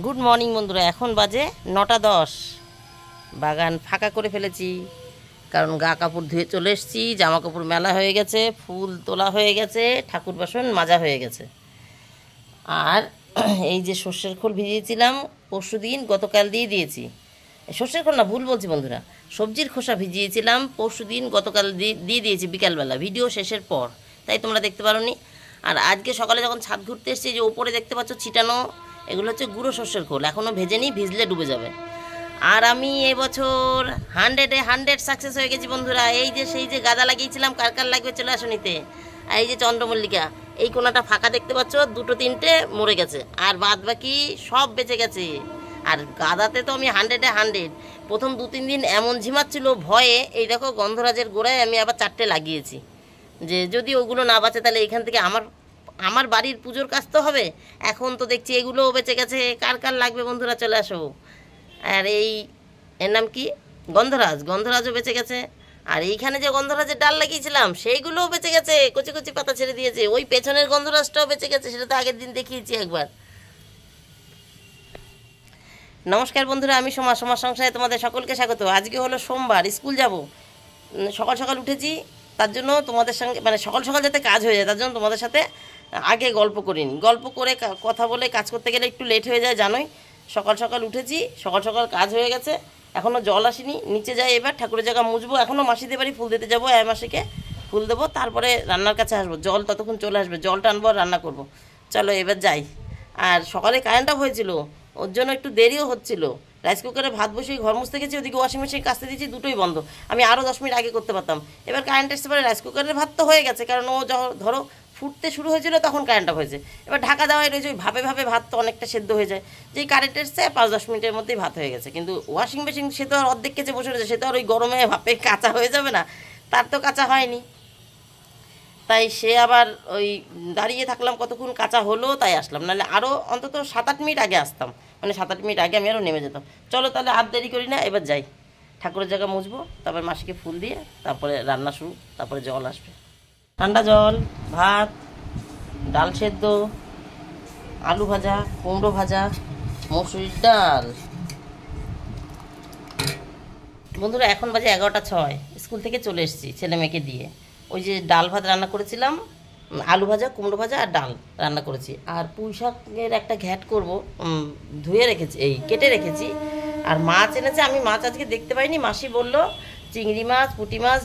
Good morning বন্ধুরা, এখন বাজে 9:10। বাগান ফাঁকা করে ফেলেছি, কারণ গা কাপড় ধুয়ে চলে এসেছি, জামা কাপড় মেলা হয়ে গেছে, ফুল তোলা হয়ে গেছে, ঠাকুর বাসন মাজা হয়ে গেছে। আর এই যে সর্ষের খোল ভিজিয়েছিলাম পরশু দিন, গতকাল দিয়ে দিয়েছি। সর্ষের খোল না, ভুল বলছি বন্ধুরা, সবজির খোসা ভিজিয়েছিলাম পরশু দিন, গতকাল দিয়ে দিয়েছি বিকালবেলা, ভিডিও শেষের পর, তাই তোমরা দেখতে পারোনি। আর আজকে সকালে যখন ছাদ ঘুরতে এসেছি, যে ওপরে দেখতে পাচ্ছ ছিটানো, এগুলো হচ্ছে গুঁড়ো সর্ষের খোল, এখনও ভেজেনি, ভিজলে ডুবে যাবে। আর আমি এবছর 100 সাকসেস হয়ে গেছি বন্ধুরা। এই যে সেই যে গাঁদা লাগিয়েছিলাম, কার কার লাগবে চলে আসো নিতে। আর এই যে চন্দ্রমল্লিকা, এই কোনাটা ফাঁকা দেখতে পাচ্ছ, 2-3টে মরে গেছে, আর বাদ বাকি সব বেঁচে গেছে। আর গাঁদাতে তো আমি 100 প্রথম 2-3 দিন এমন ঝিমাচ্ছিল ভয়ে, এই দেখো গন্ধরাজের গোড়ায় আমি আবার 4টে লাগিয়েছি, যে যদি ওগুলো না বাঁচে তাহলে এখান থেকে আমার বাড়ির পুজোর কাজ তো হবে। এখন তো দেখছি এগুলোও বেঁচে গেছে, কার কার লাগবে বন্ধুরা চলে আসো। আর এর নাম কি, গন্ধরাজও বেঁচে গেছে। আর এইখানে যে গন্ধরাজের ডাল লাগিয়েছিলাম সেইগুলোও বেঁচে গেছে, কচি কচি পাতা ছেড়ে দিয়েছে। ওই পেছনের গন্ধরাজটাও বেঁচে গেছে, সেটা তো আগের দিন দেখিয়েছি একবার। নমস্কার বন্ধুরা, আমি সোমা সংসারে তোমাদের সকলকে স্বাগত। আজকে হলো সোমবার, স্কুল যাব। সকাল সকাল উঠেছি, তার জন্য তোমাদের সঙ্গে মানে সকাল সকাল যাতে কাজ হয়ে যায়, তার জন্য তোমাদের সাথে আগে গল্প করিনি। গল্প করে কথা বলে কাজ করতে গেলে একটু লেট হয়ে যায় জানোই। সকাল সকাল উঠেছি, সকাল সকাল কাজ হয়ে গেছে, এখনও জল আসেনি। নিচে যাই, এবার ঠাকুরের জায়গা মুছবো। এখনও মাসিদের বাড়ি ফুল দিতে যাবো, মাসিকে ফুল দেবো, তারপরে রান্নার কাছে আসবো। জল ততক্ষণ চলে আসবে, জলটা আনবো আর রান্না করবো। চলো এবার যাই। আর সকালে কারেন্ট অফ হয়েছিল, ওর জন্য একটু দেরিও হচ্ছিল। রাইস কুকারে ভাত বসিয়ে ঘর মুছতে গেছি, ওদিকে ওয়াশিং মেশিন কাচতে দিয়েছি, দুটোই বন্ধ। আমি আরও 10 মিনিট আগে করতে পারতাম। এবার কারেন্ট এসতে পারে, রাইস কুকারের ভাত তো হয়ে গেছে, কারণ ও ধরো ফুটতে শুরু হয়েছিল তখন কারেন্ট অফ হয়েছে। এবার ঢাকা দেওয়াই রয়েছে, ওই ভাবে ভাত তো অনেকটা সেদ্ধ হয়ে যায়। যেই কারেন্ট এসছে 5-10 মিনিটের মধ্যেই ভাত হয়ে গেছে। কিন্তু ওয়াশিং মেশিন সে তো আর অর্ধেক কেচে বসে রয়েছে, সে তো আর ওই গরমে ভাপে কাঁচা হয়ে যাবে না, তার তো কাঁচা হয়নি। তাই সে আবার ওই দাঁড়িয়ে থাকলাম কতক্ষণ, কাঁচা হলো তাই আসলাম, নাহলে আরও অন্তত 7-8 মিনিট আগে আসতাম, মানে 7-8 মিনিট আগে আমি আরও নেমে যেতাম। চলো তাহলে আর দেরি করি না, এবার যাই, ঠাকুরের জায়গা মুছবো, তারপর মাসিকে ফুল দিয়ে তারপরে রান্না শুরু, তারপরে জল আসবে, ঠান্ডা জল, ভাত, ডাল সেদ্ধ, আলু ভাজা, কুমড়ো ভাজা, মসুরির ডাল। বন্ধুরা এখন বাজে 11:06, স্কুল থেকে চলে এসেছি ছেলে মেয়েকে দিয়ে। ওই যে ডাল ভাত রান্না করেছিলাম, আলু ভাজা, কুমড়ো ভাজা আর ডাল রান্না করেছি। আর পুঁই শাকের একটা ঘ্যাট করবো, ধুয়ে রেখেছি, কেটে রেখেছি। আর মাছ এনেছে, আমি মাছ আজকে দেখতে পাইনি, মাসি বলল চিংড়ি মাছ, পুঁটি মাছ,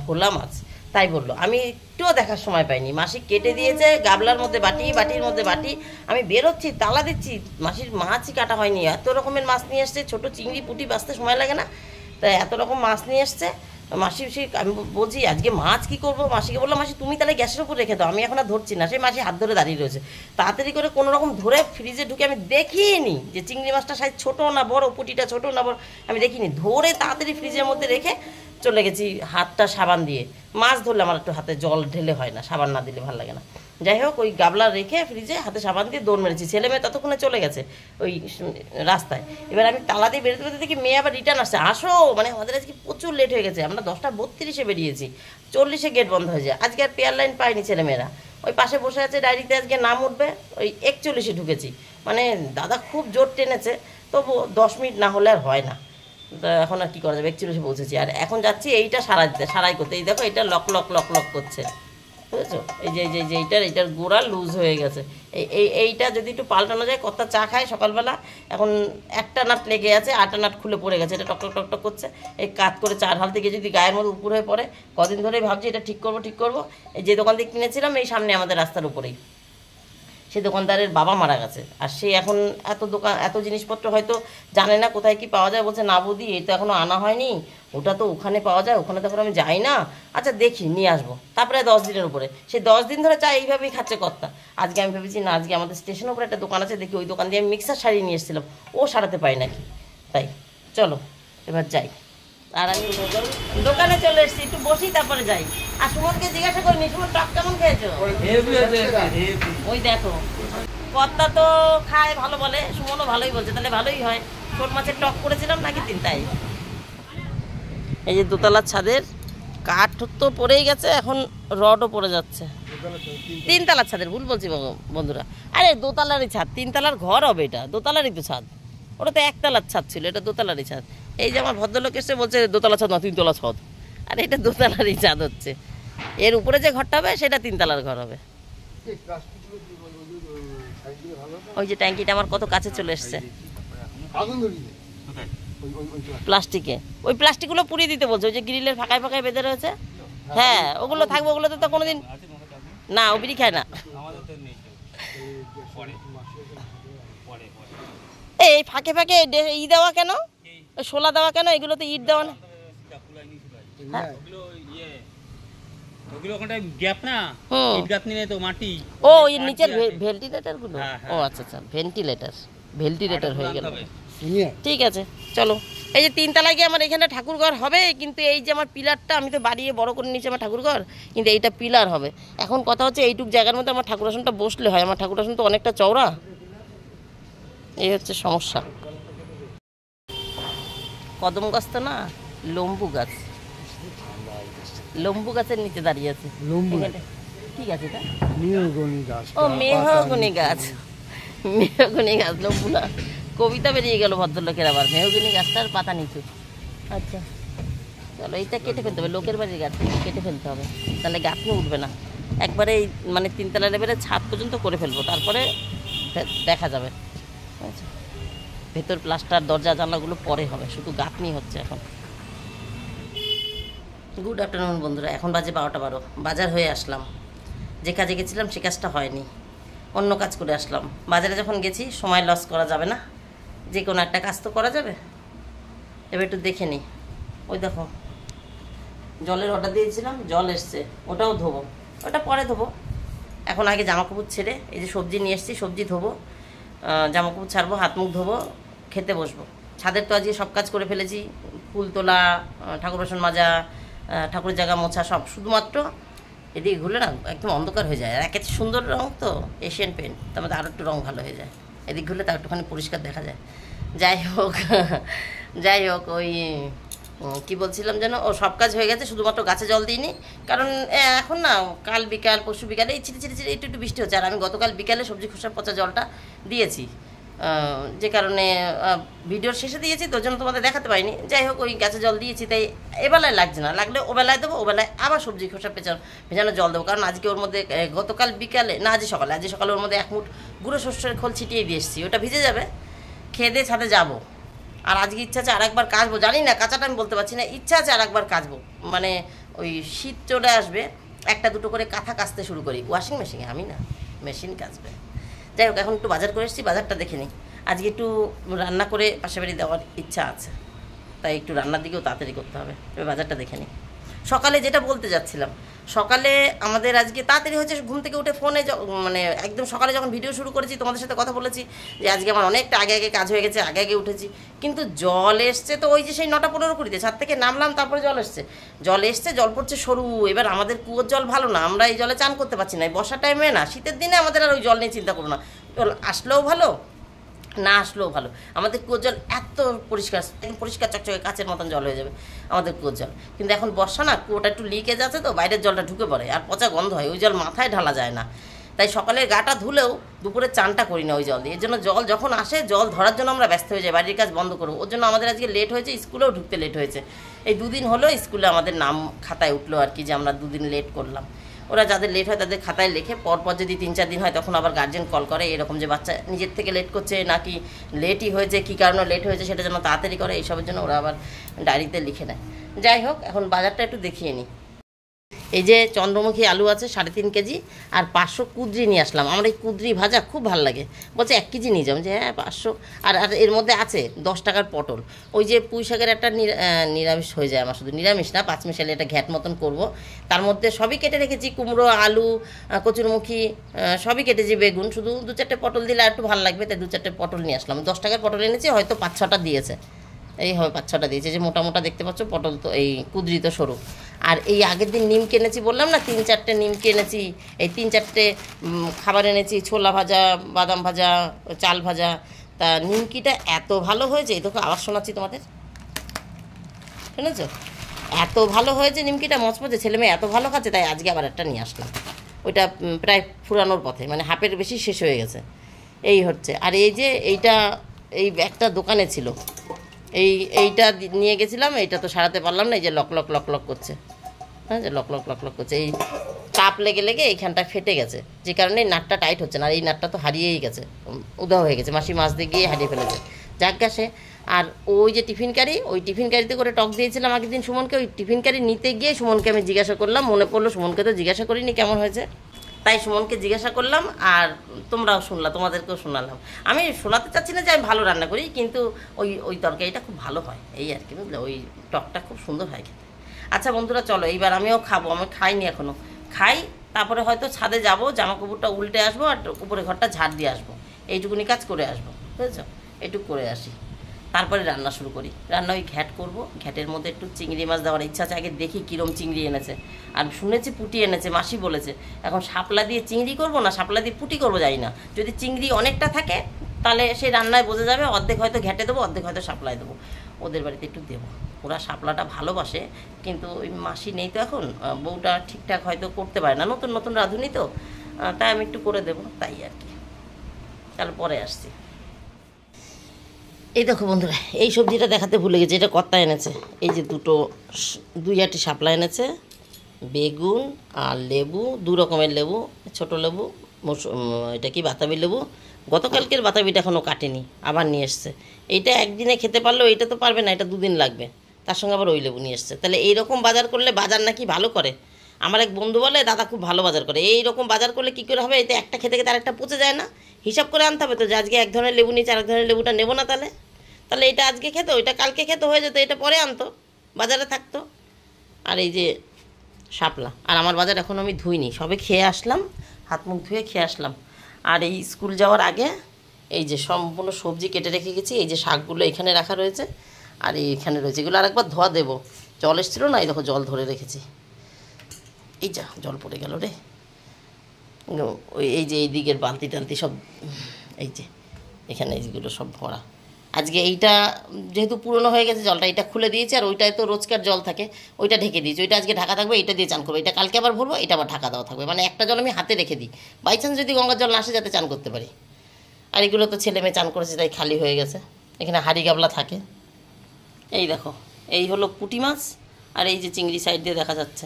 ভোলা মাছ, তাই বললো। আমি একটুও দেখার সময় পাইনি। মাসি কেটে দিয়েছে, গাবলার মধ্যে বাটি, বাটির মধ্যে বাটি। আমি বেরোচ্ছি, তালা দিচ্ছি, মাসির মাছই কাটা হয়নি। এত রকমের মাছ নিয়ে এসছে, ছোটো চিংড়ি পুঁটি বাঁচতে সময় লাগে না, তাই এত রকম মাছ নিয়ে এসছে। মাসি আমি বলছি আজকে মাছ কী করবো, মাসিকে বললাম মাসি তুমি তাহলে গ্যাসের উপর রেখে দাও, আমি এখন আর ধরছি না। সেই মাসি হাত ধরে দাঁড়িয়ে রয়েছে, তাড়াতাড়ি করে কোনো রকম ধরে ফ্রিজে ঢুকে, আমি দেখিনি যে চিংড়ি মাছটা সাইজ ছোটো না বড়, পুঁটিটা ছোটো না বড়, আমি দেখিনি। ধরে তাড়াতাড়ি ফ্রিজের মধ্যে রেখে চলে গেছি, হাতটা সাবান দিয়ে। মাছ ধরলে আমার একটু হাতে জল ঢেলে হয় না, সাবান না দিলে ভালো লাগে না। যাই হোক, ওই গাবলা রেখে ফ্রিজে হাতে সাবান দিয়ে দৌড় মেরেছি। ছেলে মেয়ে ততক্ষণে চলে গেছে ওই রাস্তায়। এবার আমি তালা দিয়ে বেরোতে বেরোতে দেখি মেয়ে আবার রিটার্ন আসছে, আসো, মানে আমাদের আজকে প্রচুর লেট হয়ে গেছে। আমরা 10:32 বেরিয়েছি, 40 গেট বন্ধ হয়ে যায়। আজকে আর পেয়ার লাইন পায়নি ছেলেমেয়েরা, ওই পাশে বসে আছে, ডায়েরিতে আজকে নাম উঠবে, ওই 41 ঢুকেছি। মানে দাদা খুব জোর টেনেছে, তবু 10 মিনিট না হলে আর হয় না। তা এখন আর কী করা যাবে, 41 পৌঁছেছি। আর এখন যাচ্ছি এইটা সারাই করতে। এই দেখো, এটা লক করছে, বুঝেছো? এই যে এইটার গোড়া লুজ হয়ে গেছে। এইটা যদি একটু পাল্টানো যায়, কত চা খায় সকালবেলা, এখন একটা নাট লেগে আছে, 8টা নাট খুলে পড়ে গেছে, এটা টক করছে। এই কাত করে চা ঢালতে গিয়ে যদি গায়ের মধ্যে উপর হয়ে পড়ে, কদিন ধরেই ভাবছি এটা ঠিক করবো। এই যে দোকান থেকে কিনেছিলাম, এই সামনে আমাদের রাস্তার উপরেই, সেই দোকানদারের বাবা মারা গেছে। আর সে এখন এত জিনিসপত্র হয়তো জানে না কোথায় কি পাওয়া যায়। বলছে না বৌদি, এই তো এখনও আনা হয়নি, ওটা তো ওখানে পাওয়া যায়, ওখানে তো এখন আমি যাই না। আচ্ছা দেখি নিয়ে আসবো। তারপরে 10 দিনের উপরে, সেই 10 দিন ধরে চা এইভাবেই খাচ্ছে কর্তা। আজকে আমি ভেবেছি না, আজকে আমাদের স্টেশনের উপরে একটা দোকান আছে, দেখি ওই দোকান দিয়ে আমি মিক্সার সারিয়ে নিয়ে এসেছিলাম, ও সারাতে পারি নাকি। তাই চলো এবার যাই। আর আমি দোকানে চলে এসেছি, একটু বসি তারপরে যাই। আর সুমনকে জিজ্ঞাসা করিনি, সুমন টক কেমন খেয়েছো? ওই দেখো, কর্তা তো খায় ভালো বলে, সুমনও ভালোই বলছে, তাহলে ভালোই হয়। শোল মাছের টক করেছিলাম নাকি তাই। এই যে দোতলার ছাদের কাঠ তো পড়েই গেছে, এখন রডও পড়ে যাচ্ছে। 3 তলার ছাদের, ভুল বলছি বন্ধুরা, আরে দোতলারই ছাদ, 3 তলার ঘর হবে, এটা দোতলারই তো ছাদ, ওটা তো 1 তলার ছাদ ছিল, এটা দোতলারই ছাদ। এই যে আমার ভদ্রলোক এসে বলছে দোতলা ছাদ না 3 তলা ছাদ, আর এটা দোতলারই ছাদ হচ্ছে। এর উপরে যে ঘরটা হবে সেটা 3 তলার ঘর হবে। ওই যে ট্যাঙ্কিটা আমার কত কাছে চলে এসছে, প্লাস্টিকে, ওই প্লাস্টিকগুলো পুড়িয়ে দিতে বলছে, ওই যে গ্রিলের ফাঁকায় ফাঁকায় বেঁধে রয়েছে। হ্যাঁ ওগুলো থাকবে, ওগুলো তো কোনোদিন না, ও বিড়ি খায় না। এই ফাঁকে ফাঁকে ই দেওয়া কেন, শোলা দেওয়া কেন, এগুলো তো ইট দেওয়া না। ও ওই নিচের ভেন্টিলেটার গুলো, ও আচ্ছা আচ্ছা, ভেন্টিলেটার হয়ে গেল। ঠিক আছে চলো। এই যে 3 তলায় গিয়ে আমার এখানে ঠাকুরঘর হবে, কিন্তু এই যে আমার পিলারটা আমি তো বাড়িয়ে বড় করে নিয়েছি আমার ঠাকুরঘর, কিন্তু এইটা পিলার হবে। এখন কথা হচ্ছে এইটুক জায়গার মধ্যে আমার ঠাকুর আসনটা বসলে হয়, আমার ঠাকুর আসন তো অনেকটা চওড়া, এই হচ্ছে সমস্যা। কদম গাছ তো না, লম্বু গাছ, লম্বু গাছের নিচে দাঁড়িয়ে আছে। কি গাছ এটা? ও মেহগনি গাছ, মেহগনি গাছ, লম্বু না। কবিতা বেরিয়ে গেল ভদ্রলোকের আবার, মেহগনি গাছটার পাতা নিচু। আচ্ছা চলো, এইটা কেটে ফেলতে হবে, লোকের বাড়ির গাছ কেটে ফেলতে হবে, তাহলে গাছও উঠবে না। একবারে এই মানে 3 তলা লেভেলে ছাদ পর্যন্ত করে ফেলবো, তারপরে দেখা যাবে। আচ্ছা ভেতর প্লাস্টার, দরজা জানলাগুলো পরে হবে, শুধু গাঁথনি হচ্ছে এখন। গুড আফটারনুন বন্ধুরা, এখন বাজে 12টা 12, বাজার হয়ে আসলাম। যে কাজে গেছিলাম সে কাজটা হয়নি, অন্য কাজ করে আসলাম। বাজারে যখন গেছি সময় লস করা যাবে না, যে কোনো একটা কাজ তো করা যাবে। এবার একটু দেখে নিই। ওই দেখো জলের অর্ডার দিয়েছিলাম, জল এসছে, ওটাও ধোবো, ওটা পরে ধোবো। এখন আগে জামাকাপড় ছেড়ে এই যে সবজি নিয়ে এসেছি, সবজি ধোবো, জামাকাপড় ছাড়বো, হাত মুখ ধোবো, খেতে বসবো। ছাদের তো আজকে সব কাজ করে ফেলেছি, ফুল তোলা, ঠাকুর বাসন মাজা, ঠাকুরের জায়গা মোছা, সব। শুধুমাত্র এদিকে ঘুরলে না একদম অন্ধকার হয়ে যায়, আর একে সুন্দর রঙ তো এশিয়ান পেন্ট, তার মধ্যে আরও একটু রঙ ভালো হয়ে যায়, এদিক ঘুরলে তার একটুখানি পরিষ্কার দেখা যায়। যাই হোক যাই হোক, ওই কি বলছিলাম যেন, ও সব কাজ হয়ে গেছে, শুধুমাত্র গাছে জল দিইনি, কারণ এখন না কাল বিকাল পরশু বিকালে এই চিটি চিটি চিটি একটু একটু বৃষ্টি হচ্ছে, আর আমি গতকাল বিকালে সবজি খোসা পচা জলটা দিয়েছি, যে কারণে ভিডিওর শেষে দিয়েছি, তো জন্য তোমাদের দেখাতে পারিনি। যাই হোক ওই গাছে জল দিয়েছি, তাই এবেলায় লাগছে না, লাগলে ওবেলায় দেবো, ওবেলায় আবার সবজি খোসা ভেজানো জল দেবো। কারণ আজকে ওর মধ্যে গতকাল বিকালে না, আজ সকালে ওর মধ্যে 1 মুঠ গুঁড়ো শস্যের খোল ছিটিয়ে দিয়ে এসেছি, ওটা ভিজে যাবে, খেয়ে দিয়ে ছাদে যাবো। আর আজকে ইচ্ছা আছে আরেকবার কাচবো, জানি না কাঁচাটা আমি বলতে পারছি না, ইচ্ছা আছে আরেকবার কাচবো, মানে ওই শীত চলে আসবে, 1টা 2টো করে কাঁথা কাচতে শুরু করি, ওয়াশিং মেশিনে, আমি না, মেশিন কাচবে। যাই হোক এখন একটু বাজার করে এসেছি, বাজারটা দেখে নিই। আজকে একটু রান্না করে পাশে বাড়ি দেওয়ার ইচ্ছা আছে, তাই একটু রান্নার দিকেও তাড়াতাড়ি করতে হবে। এবার বাজারটা দেখে নিই। সকালে যেটা বলতে যাচ্ছিলাম, সকালে আমাদের আজকে তাড়াতাড়ি হয়েছে, ঘুম থেকে উঠে ফোনে মানে একদম সকালে যখন ভিডিও শুরু করেছি তোমাদের সাথে কথা বলেছি যে আজকে আমার অনেকটা আগে আগে কাজ হয়ে গেছে, আগে আগে উঠেছি, কিন্তু জল এসছে তো ওই যে সেই 9টা 15 ছাদ থেকে নামলাম, তারপরে জল এসছে, জল পড়ছে সরু। এবার আমাদের কুয়োর জল ভালো না, আমরা এই জলে চান করতে পারছি না, বর্ষার টাইমে না, শীতের দিনে আমাদের আর ওই জল নিয়ে চিন্তা করো না, জল আসলেও ভালো না আসলেও ভালো। আমাদের কুয়োর জল এত পরিষ্কার, পরিষ্কার চকচকে কাচের মতন জল হয়ে যাবে আমাদের কুয়োর জল। কিন্তু এখন বর্ষা না, কুয়োটা একটু লিকেজ আছে তো, বাইরের জলটা ঢুকে পড়ে আর পচা গন্ধ হয়, ওই জল মাথায় ঢালা যায় না। তাই সকালে গাটা ধুলেও দুপুরে চানটা করি না ওই জল দিয়ে। এর জন্য জল যখন আসে, জল ধরার জন্য আমরা ব্যস্ত হয়ে যাই, বাড়ির কাজ বন্ধ করবো। ওর জন্য আমাদের আজকে লেট হয়েছে, স্কুলেও ঢুকতে লেট হয়েছে। এই 2 দিন হলো স্কুলে আমাদের নাম খাতায় উঠলো আর কি, যে আমরা 2 দিন লেট করলাম। ওরা যাদের লেট হয় তাদের খাতায় লেখে, পরপর যদি 3-4 দিন হয় তখন আবার গার্জেন কল করে এরকম, যে বাচ্চা নিজের থেকে লেট করছে নাকি লেটই হয়েছে, কী কারণে লেট হয়েছে সেটা যেন তাড়াতাড়ি করে, এইসবের জন্য ওরা আবার ডায়েরিতে লিখে নেয়। যাই হোক এখন বাজারটা একটু দেখিয়ে নিই। এই যে চন্দ্রমুখী আলু আছে 3.5 কেজি, আর 500 কুঁদরি নিয়ে আসলাম। আমার এই কুঁদরি ভাজা খুব ভালো লাগে, বলছে 1 কেজি নিয়ে যাও, যে হ্যাঁ 500। আর এর মধ্যে আছে 10 টাকার পটল, ওই যে পুঁই শাকের একটা নিরামিষ হয়ে যায় আমার, শুধু নিরামিষ না, 5 মিশালে এটা ঘ্যাট মতন করব। তার মধ্যে সবই কেটে রেখেছি, কুমড়ো, আলু, কচুরমুখী, সবই কেটেছি, বেগুন, শুধু 2-4টে পটল দিলে আর একটু ভালো লাগবে, তাই 2-4টে পটল নিয়ে আসলাম। 10 টাকার পটল এনেছি, হয়তো 5-6টা দিয়েছে, এই হবে 5-6টা দিয়েছে, যে মোটা মোটা দেখতে পাচ্ছ পটল, তো এই কুঁদরি তো সরু। আর এই আগের দিন নিম কিনেছি বললাম না, 3-4টে নিম কিনেছি, এই 3-4টে খাবার এনেছি, ছোলা ভাজা, বাদাম ভাজা, চাল ভাজা। তা নিমকিটা এত ভালো হয়েছে, এই তোকে আওয়াজ শোনাচ্ছি তোমাদের, শুনেছ? এত ভালো হয়েছে নিমকিটা মচমচে, ছেলে মেয়ে এত ভালো খাচ্ছে, তাই আজকে আবার একটা নিয়ে আসলাম। ওইটা প্রায় ফুরানোর পথে, মানে হাফের বেশি শেষ হয়ে গেছে। এই হচ্ছে। আর এই যে এইটা, এই একটা দোকানে ছিল, এইটা নিয়ে গেছিলাম, এইটা তো সারাতে পারলাম না, এই যে লক লক লক লক করছে, হ্যাঁ, যে লক লক লক লক করছে, এই চাপ লেগে লেগে এইখানটা ফেটে গেছে, যে কারণে এই নাটটা টাইট হচ্ছে না। আর এই নাটটা তো হারিয়েই গেছে, উধাও হয়ে গেছে, মাসি মাছ দিয়ে গিয়ে হারিয়ে ফেলেছে, যাক গেছে। আর ওই যে টিফিন কারি, ওই টিফিন কারিতে করে টক দিয়েছিলাম আগের দিন সুমনকে, ওই টিফিন কারি নিতে গিয়ে সুমনকে আমি জিজ্ঞাসা করলাম, মনে পড়লো সুমনকে তো জিজ্ঞাসা করিনি কেমন হয়েছে, তাই সুমনকে জিজ্ঞাসা করলাম। আর তোমরাও শুনলা, তোমাদেরকেও শোনালাম। আমি শোনাতে চাচ্ছি না যে আমি ভালো রান্না করি, কিন্তু ওই ওই তরকারিটা খুব ভালো হয়, এই আর কি, বুঝলে, ওই টকটা খুব সুন্দর হয় খেতে। আচ্ছা বন্ধুরা, চলো এইবার আমিও খাবো, আমি খাইনি এখনও, খাই, তারপরে হয়তো ছাদে যাব, জামা কাপড়টা উল্টে আসবো, আর উপরে ঘরটা ঝাড় দিয়ে আসবো, এইটুকুনি কাজ করে আসবো, বুঝেছো, এইটুকু করে আসি, তারপরে রান্না শুরু করি। রান্না ওই ঘ্যাট করবো, ঘ্যাটের মধ্যে একটু চিংড়ি মাছ দেওয়ার ইচ্ছা আছে, আগে দেখি কীরম চিংড়ি এনেছে। আর শুনেছি পুঁটি এনেছে, মাসি বলেছে। এখন শাপলা দিয়ে চিংড়ি করবো না শাপলা দিয়ে পুঁটি করবো জানি না। যদি চিংড়ি অনেকটা থাকে তাহলে সেই রান্নায় বোঝা যাবে, অর্ধেক হয়তো ঘ্যাটে দেবো, অর্ধেক হয়তো শাপলায় দেবো, ওদের বাড়িতে একটু দেবো। ওরা শাপলাটা ভালোবাসে, কিন্তু ওই মাসি নেই তো এখন, বউটা ঠিকঠাক হয়তো করতে পারে না, নতুন নতুন রাঁধুনি তো, তাই আমি একটু করে দেবো, তাই আর কি। তাহলে পরে আসছি। এই দেখো বন্ধুরা, এই সবজিটা দেখাতে ভুলে গেছি, এটা কর্তা এনেছে। এই যে দুই আটি শাপলা এনেছে, বেগুন আর লেবু, দু রকমের লেবু, ছোট লেবু, এটা কি বাতাবি লেবু, গতকালকের বাতাবিটা এখনও কাটেনি, আবার নিয়ে এসছে। এইটা একদিনে খেতে পারলেও এইটা তো পারবে না, এটা দুদিন লাগবে, তার সঙ্গে আবার ওই লেবু নিয়ে এসছে। তাহলে এইরকম বাজার করলে বাজার নাকি ভালো করে। আমার এক বন্ধু বলে দাদা খুব ভালো বাজার করে, এইরকম বাজার করলে কী করে হবে, এতে একটা খেতে খেতে আরেকটা পচে যায় না, হিসাব করে আনতে হবে তো, যে আজকে এক ধরনের লেবু নিয়েছে আরেক ধরনের লেবুটা নেবো না, তাহলে এটা আজকে খেতো, এটা কালকে খেতে হয়ে যেত, এটা পরে আনতো, বাজারে থাকতো। আর এই যে শাপলা, আর আমার বাজার এখন আমি ধুইনি, সবে খেয়ে আসলাম, হাত মুখ ধুয়ে খেয়ে আসলাম। আর এই স্কুল যাওয়ার আগে এই যে সম্পূর্ণ সবজি কেটে রেখে গেছি, এই যে শাকগুলো এখানে রাখা রয়েছে, আর এইখানে রয়েছে, এগুলো আরেকবার ধোয়া দেবো, জল এসেছিলো না, এই দেখো জল ধরে রেখেছি, এই যা জল পড়ে গেল রে, ওই এই যে এই দিকের বালতি টালতি সব, এই যে এখানে এইগুলো সব ভরা। আজকে এইটা যেহেতু পুরনো হয়ে গেছে জলটা, এটা খুলে দিয়েছি, আর ওইটায় তো রোজকার জল থাকে, ওইটা ঢেকে দিয়েছি, ওইটা আজকে ঢাকা থাকবে, এটা দিয়ে চান করবো, এটা কালকে আবার ভরবো, এটা আবার ঢাকা দেওয়া থাকবে, মানে একটা জল আমি হাতে রেখে দিই, বাই চান্স যদি গঙ্গার জল না আসে যাতে চান করতে পারি। আর এগুলো তো ছেলে মেয়ে চান করেছে তাই খালি হয়ে গেছে, এখানে হাঁড়ি গাবলা থাকে। এই দেখো, এই হলো পুঁটি মাছ, আর এই যে চিংড়ি সাইড দিয়ে দেখা যাচ্ছে,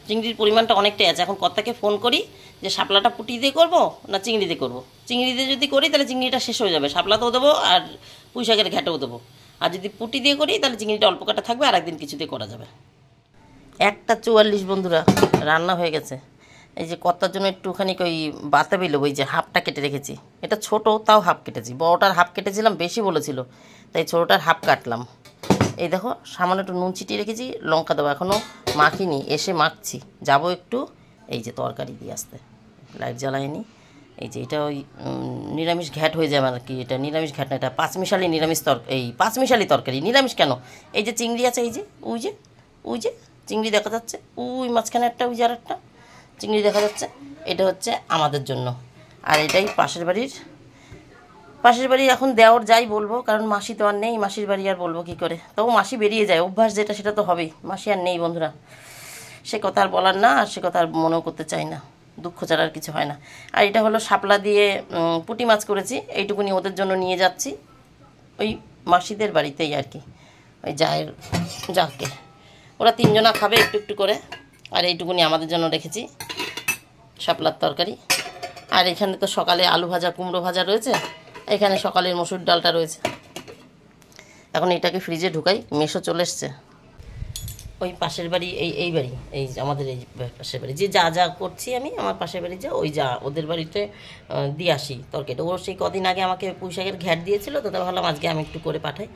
চিংড়ির পরিমাণটা অনেকটাই আছে। এখন কর্তাকে ফোন করি যে শাপলাটা পুঁটি দিয়ে করবো না চিংড়ি দিয়ে করবো, চিংড়ি দিয়ে যদি করি তাহলে চিংড়িটা শেষ হয়ে যাবে, শাপলাতেও দেবো আর পুঁই শাকের ঘ্যাটেও দেবো, আর যদি পুঁটি দিয়ে করি তাহলে চিংড়িটা অল্প কাটা থাকবে, আর একদিন কিছু দিয়ে করা যাবে। 1:44 বন্ধুরা, রান্না হয়ে গেছে। এই যে কর্তার জন্য একটুখানি ওই বাতাবি লেবু, ওই যে হাফটা কেটে রেখেছি, এটা ছোট তাও হাফ কেটেছি, বড়টার হাফ কেটেছিলাম বেশি বলেছিল তাই ছোটোটার হাফ কাটলাম। এই দেখো সামান্য একটু নুন ছিটিয়ে রেখেছি, লঙ্কা দেবো, এখনও মাখিনি, এসে মাখছি, যাবো একটু এই যে তরকারি দিয়ে আসতে, লাইট জ্বালায়নি। এই যে এটা ওই নিরামিষ ঘ্যাট হয়ে যাবে আর কি, এটা নিরামিষ ঘ্যাট না, এটা পাঁচমিশালি নিরামিষ এই পাঁচমিশালি তরকারি, নিরামিষ কেন, এই যে চিংড়ি আছে, এই যে ওই যে চিংড়ি দেখা যাচ্ছে, ওই মাঝখানে একটা, ওই যে আর একটা চিংড়ি দেখা যাচ্ছে, এটা হচ্ছে আমাদের জন্য। আর এটাই পাশের বাড়ি, এখন দেওয়ার যাই বলবো, কারণ মাসি তো আর নেই, মাসির বাড়ি আর বলবো কী করে, তবু মাসি বেরিয়ে যায়, অভ্যাস যেটা সেটা তো হবেই, মাসি আর নেই বন্ধুরা, সে কথা আর বলার না, আর সে কথা আর মনেও করতে চাই না, দুঃখ ছাড়া আর কিছু হয় না। আর এটা হলো শাপলা দিয়ে পুঁটি মাছ করেছি, এইটুকুনি ওদের জন্য নিয়ে যাচ্ছি ওই মাসিদের বাড়িতেই আর কি, ওই জায়ের যাকে, ওরা 3 জনা খাবে একটু একটু করে, আর এইটুকুনি আমাদের জন্য রেখেছি শাপলার তরকারি। আর এখানে তো সকালে আলু ভাজা কুমড়ো ভাজা রয়েছে, এখানে সকালের মসুর ডালটা রয়েছে। এখন এটাকে ফ্রিজে ঢুকাই, মেশো চলে এসছে, ওই পাশের বাড়ি, এই বাড়ি, এই আমাদের এই পাশের বাড়ি, যে যা করছি আমি, আমার পাশের বাড়ি যা, ওই যা ওদের বাড়িতে দিয়ে আসি তরকারিটা, ও সেই কদিন আগে আমাকে পুঁই শাকের ঘ্যাট দিয়েছিল তো, তাই ভাবলাম আজকে আমি একটু করে পাঠাই,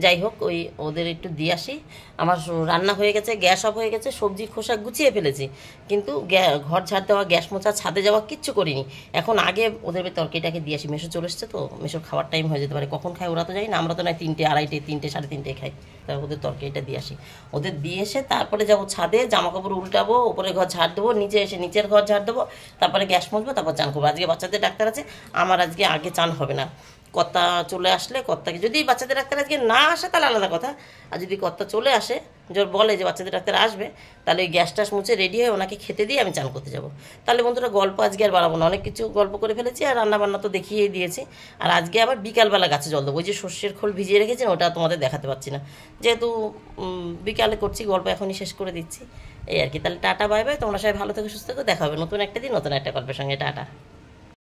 যাই হোক ওই ওদের একটু দিয়ে আসি। আমার রান্না হয়ে গেছে, গ্যাস অফ হয়ে গেছে, সবজির খোসা গুছিয়ে ফেলেছি, কিন্তু ঘর ঝাড় দেওয়া, গ্যাস মোছা, ছাদে যাওয়া কিচ্ছু করিনি। এখন আগে ওদের তরকারিটাকে দিয়ে আসি, মেশো চলে এসছে তো, মেশোর খাওয়ার টাইম হয়ে যেতে পারে, কখন খায় ওরা তো জানি না, আমরা তো নয় 3টে, 2:30, 3টে, 3:30 খাই, তাই ওদের তরকারিটা দিয়ে আসি, ওদের দিয়ে এসে তারপরে যাবো ছাদে, জামা কাপড় উল্টাবো, উপরে ঘর ঝাড় দেবো, নিচে এসে নিচের ঘর ঝাড় দেবো, তারপরে গ্যাস মুছবো, তারপর চান করবো। আজকে বাচ্চাদের ডাক্তার আছে, আমার আজকে আগে চান হবে না, কর্তা চলে আসলে কর্তাকে, যদি বাচ্চাদের ডাক্তার আজকে না আসে তাহলে আলাদা কথা, আর যদি কর্তা চলে আসে, বলে যে বাচ্চাদের ডাক্তার আসবে, তাহলে ওই গ্যাস টাস মুছে রেডি হয়ে ওনাকে খেতে দিয়ে আমি চান করতে যাব। তাহলে বন্ধুরা গল্প আজকে আর বাড়াবো না, অনেক কিছু গল্প করে ফেলেছি, আর রান্নাবান্না তো দেখিয়েই দিয়েছি। আর আজকে আবার বিকালবেলা গাছে জল দেবো, ওই যে সর্ষের খোল ভিজিয়ে রেখেছেন ওটা তোমাদের দেখাতে পারছি না, যেহেতু বিকালে করছি, গল্প এখনই শেষ করে দিচ্ছি এই আর কি। তাহলে টাটা বাই বাই, তোমরা সবাই ভালো থেকো, সুস্থ থেকো, দেখা হবে নতুন একটা দিন নতুন একটা গল্পের সঙ্গে। টাটা।